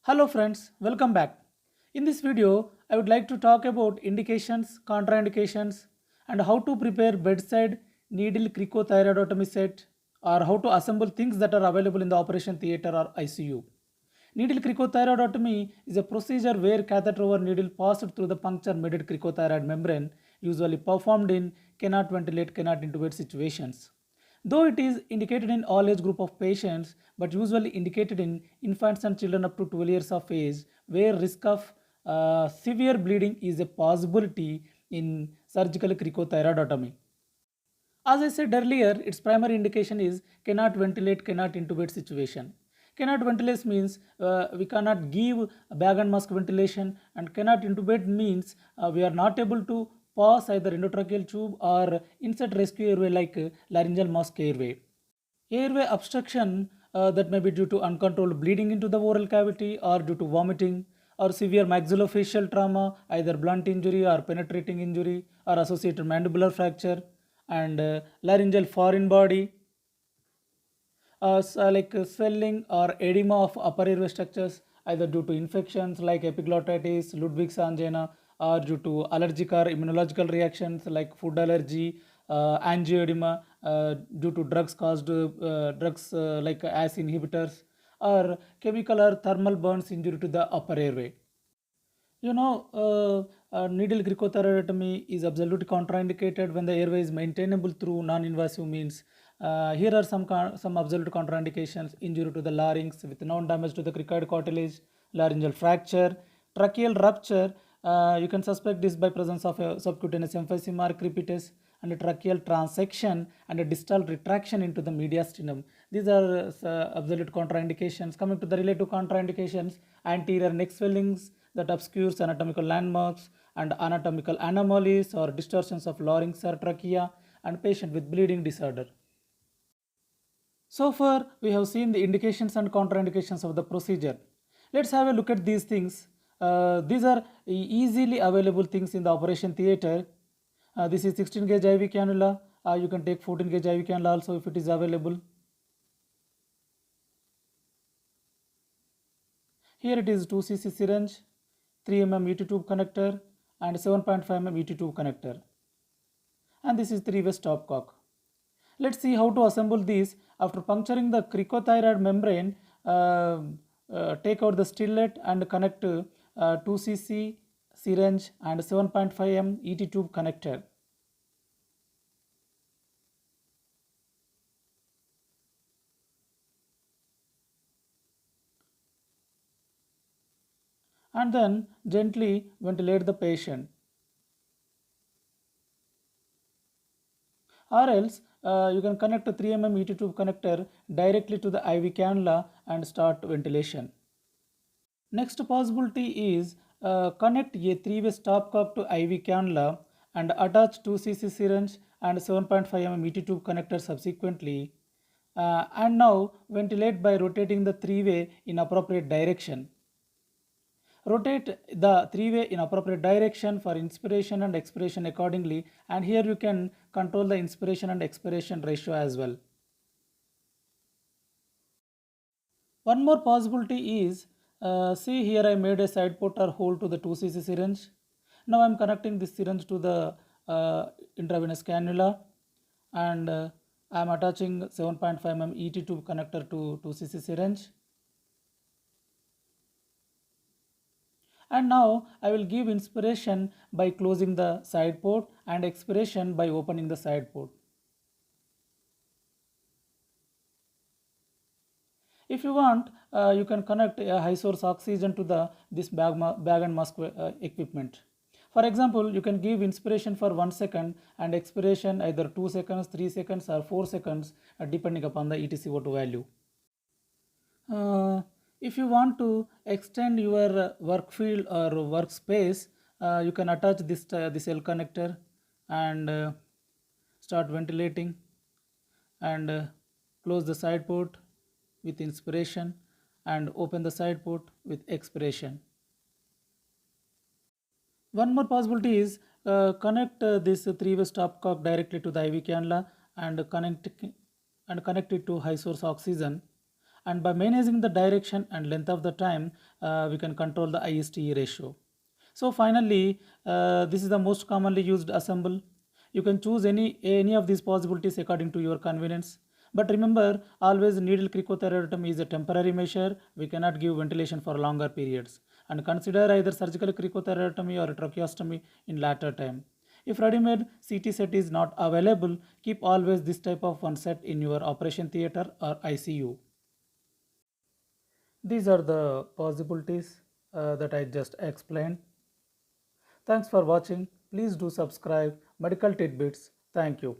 Hello friends, welcome back. In this video, I would like to talk about indications, contraindications, and how to prepare bedside needle cricothyroidotomy set, or how to assemble things that are available in the operation theater or ICU. Needle cricothyroidotomy is a procedure where catheter over needle passed through the puncture-made cricothyroid membrane, usually performed in cannot ventilate, cannot intubate situations. Though it is indicated in all age group of patients, but usually indicated in infants and children up to 12 years of age, where risk of severe bleeding is a possibility in surgical cricothyroidotomy. As I said earlier, its primary indication is cannot ventilate, cannot intubate situation. Cannot ventilate means we cannot give bag and mask ventilation, and cannot intubate means we are not able to pass either endotracheal tube or insert rescue airway like laryngeal mask airway. Airway obstruction that may be due to uncontrolled bleeding into the oral cavity or due to vomiting or severe maxillofacial trauma, either blunt injury or penetrating injury or associated mandibular fracture and laryngeal foreign body swelling or edema of upper airway structures either due to infections like epiglottitis, Ludwig's angina or due to allergic or immunological reactions like food allergy, angioedema due to drugs caused drugs like ACE inhibitors or chemical or thermal burns injury to the upper airway. Needle cricothyroidotomy is absolutely contraindicated when the airway is maintainable through non-invasive means. Here are some absolute contraindications: injury to the larynx with known damage to the cricoid cartilage, laryngeal fracture, tracheal rupture. You can suspect this by presence of a subcutaneous emphysema or crepitus and a tracheal transection and a distal retraction into the mediastinum. These are absolute contraindications. Coming to the relative contraindications, anterior neck swellings that obscures anatomical landmarks and anatomical anomalies or distortions of larynx or trachea and patient with bleeding disorder. So far, we have seen the indications and contraindications of the procedure. Let's have a look at these things. These are easily available things in the operation theater. This is 16 gauge IV cannula. You can take 14 gauge IV cannula also if it is available. Here it is 2 cc syringe, 3 ET tube connector and 7.5 ET tube connector. And this is 3-way stopcock. Let's see how to assemble these. After puncturing the cricothyroid membrane, take out the stillet and connect 2 cc syringe and 7.5 ET tube connector. And then gently ventilate the patient. Or else you can connect a 3 ET tube connector directly to the IV cannula and start ventilation. Next possibility is connect a 3-way stopcock to IV cannula and attach 2 cc syringe and 7.5 ET tube connector subsequently. And now ventilate by rotating the 3-way in appropriate direction. Rotate the 3-way in appropriate direction for inspiration and expiration accordingly, and here you can control the inspiration and expiration ratio as well. One more possibility is, see here I made a side port or hole to the 2 cc syringe. Now I am connecting this syringe to the intravenous cannula and I am attaching 7.5 ET tube connector to 2 cc syringe. And now I will give inspiration by closing the side port and expiration by opening the side port. If you want, you can connect a high source oxygen to this bag and mask equipment. For example, you can give inspiration for 1 second and expiration either 2 seconds, 3 seconds or 4 seconds depending upon the EtCO2 value. If you want to extend your work field or workspace, you can attach this L connector and start ventilating and close the side port with inspiration and open the side port with expiration. One more possibility is connect this 3-way stopcock directly to the IV cannula and connect it to high source oxygen. And by managing the direction and length of the time, we can control the ISTE ratio. So finally, this is the most commonly used assemble. You can choose any of these possibilities according to your convenience. But remember, always needle cricothyroidotomy is a temporary measure. We cannot give ventilation for longer periods. And consider either surgical cricothyroidotomy or tracheostomy in later time. If ready-made CT set is not available, keep always this type of one set in your operation theater or ICU. These are the possibilities that I just explained. Thanks for watching. Please do subscribe Medical Tidbits. Thank you.